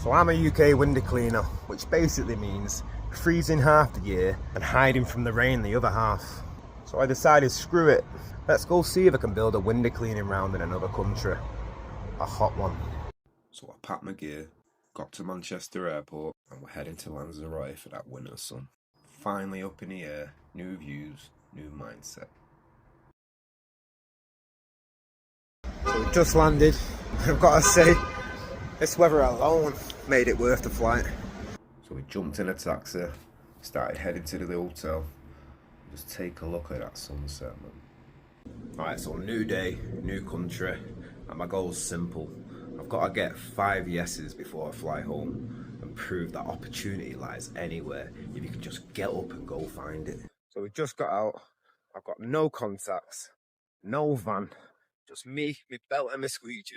So I'm a UK window cleaner, which basically means freezing half the year and hiding from the rain the other half. So I decided, screw it, let's go see if I can build a window cleaning round in another country. A hot one. So I packed my gear, got to Manchester Airport, and we're heading to Lanzarote for that winter sun. Finally up in the air, new views, new mindset. So we just landed, and I've got to say, this weather alone made it worth the flight. So we jumped in a taxi, started heading to the hotel. Just take a look at that sunset, man. Alright, so new day, new country, and my goal's simple. I've got to get 5 yeses before I fly home and prove that opportunity lies anywhere if you can just get up and go find it. So we just got out. I've got no contacts, no van, just me, my belt and my squeegee.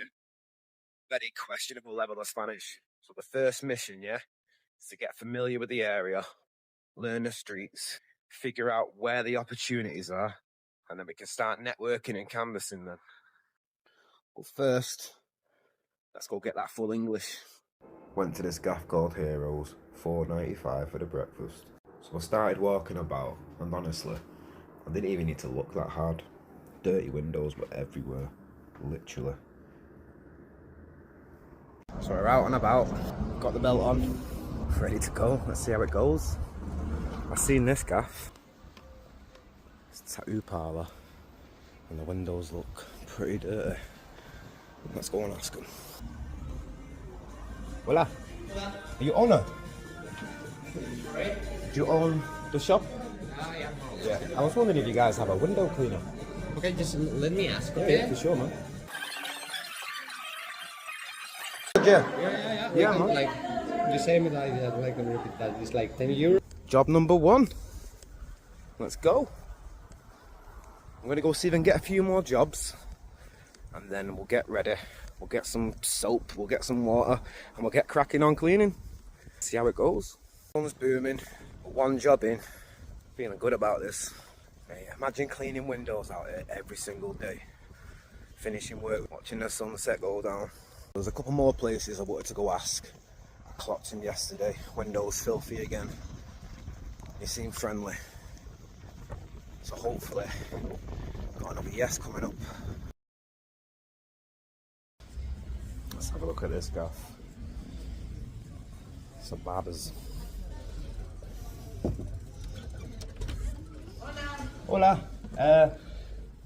Very questionable level of Spanish. So the first mission, yeah, is to get familiar with the area, learn the streets, figure out where the opportunities are, and then we can start networking and canvassing them. But first, let's go get that full English. Went to this gaff called Heroes, $4.95 for the breakfast. So I started walking about, and honestly, I didn't even need to look that hard. Dirty windows were everywhere, literally. So we're out and about, got the belt on, ready to go. Let's see how it goes. I've seen this gaff. It's a tattoo parlour, and the windows look pretty dirty. Let's go and ask them. Hola. Hola. Are you owner? Right? Do you own the shop? Yeah. Yeah. I was wondering if you guys have a window cleaner. Okay, just let me ask, Yeah, okay? yeah, for sure, man. Yeah. Yeah, can, man. like, the same as I like to repeat that. It's like 10 euros. Job number 1. Let's go. I'm gonna go see if I can get a few more jobs, and then we'll get ready. We'll get some soap, we'll get some water, and we'll get cracking on cleaning. See how it goes. Phone's booming, 1 job in. Feeling good about this. Hey, imagine cleaning windows out here every single day. Finishing work, watching the sunset go down. There's a couple more places I wanted to go ask. I clocked him yesterday, windows filthy again. He seemed friendly. So hopefully, got another yes coming up. Let's have a look at this gaff. Some barbers. Hola.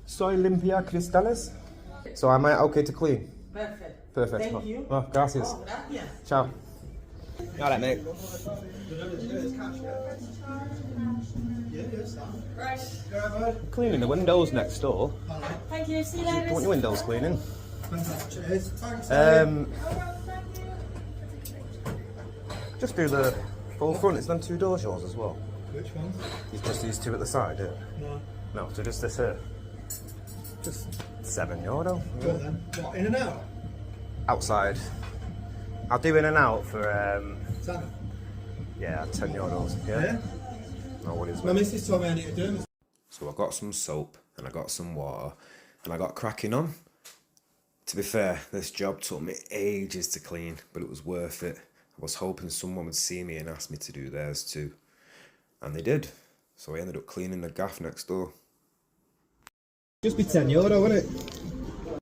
Soy limpia cristales. So am I okay to clean? Perfect. Perfect. Thank you. Oh, gracias. Oh, gracias. Ciao. Alright, mate. Cleaning the windows next door. Thank you. See you Do you later. want your windows cleaning? Cheers. Thanks. Just do the full front. It's them 2 doors yours as well. Which one? It's just these 2 at the side, yeah? No. No, so just this here. Just €7. Go on then. What, in and out? Outside. I'll do in and out for 7. yeah, €10. Yeah. Yeah? No worries. My mate. missus told me I need to do them. So I got some soap, and I got some water, and I got cracking on. To be fair, this job took me ages to clean, but it was worth it. I was hoping someone would see me and ask me to do theirs too. And they did. So I ended up cleaning the gaff next door. Just be €10, wouldn't it?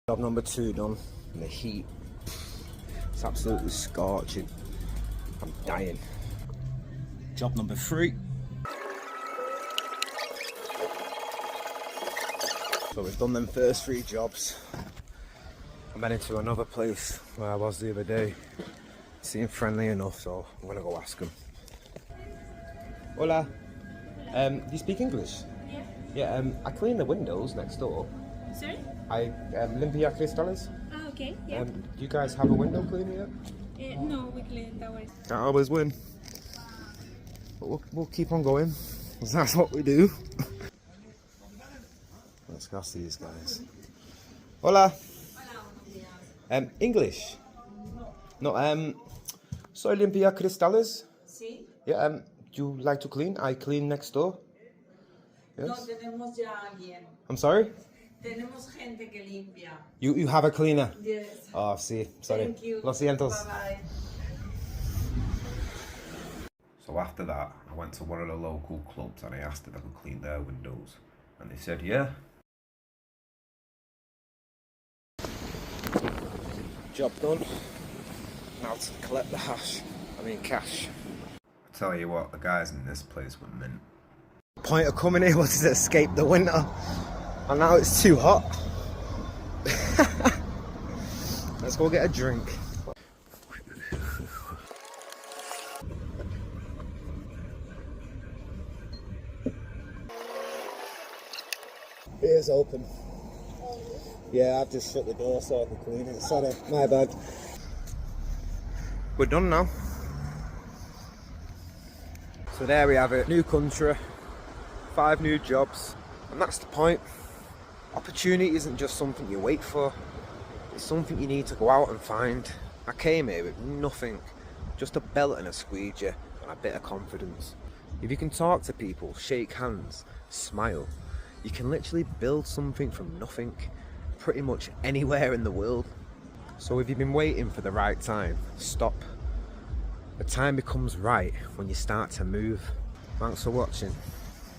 Job number 2 done. In the heat. It's absolutely scorching. I'm dying. Job number 3. So we've done them first 3 jobs. I'm heading to another place where I was the other day. Seemed friendly enough, so I'm gonna go ask him. Hola. Do you speak English? Yeah. Yeah, I clean the windows next door. Sorry? I limpia cristales. Ah, okay. Yeah. Do you guys have a window cleaner yet? No, we clean ours. Can't always win. But we'll keep on going, 'cause that's what we do. Let's ask these guys. Hola. English? No, soy limpia cristales. Sí. Yeah, do you like to clean? I clean next door. No, Yes. tenemos ya alguien. I'm sorry? Tenemos gente que limpia. You have a cleaner? Yes. Oh, sí, sorry. Thank you. Lo siento. Bye-bye. So after that, I went to one of the local clubs and I asked if I could clean their windows. And they said, yeah. Job done. Now to collect the cash. I tell you what, the guys in this place were mint. The point of coming here was to escape the winter. And now it's too hot. Let's go get a drink. It is open. Yeah, I've just shut the door so I can clean it. Sorry, my bad. We're done now. So there we have it. New country, 5 new jobs, and that's the point. Opportunity isn't just something you wait for, it's something you need to go out and find. I came here with nothing, just a belt and a squeegee and a bit of confidence. If you can talk to people, shake hands, smile, you can literally build something from nothing, pretty much anywhere in the world. So if you've been waiting for the right time, stop. The time becomes right when you start to move. Thanks for watching.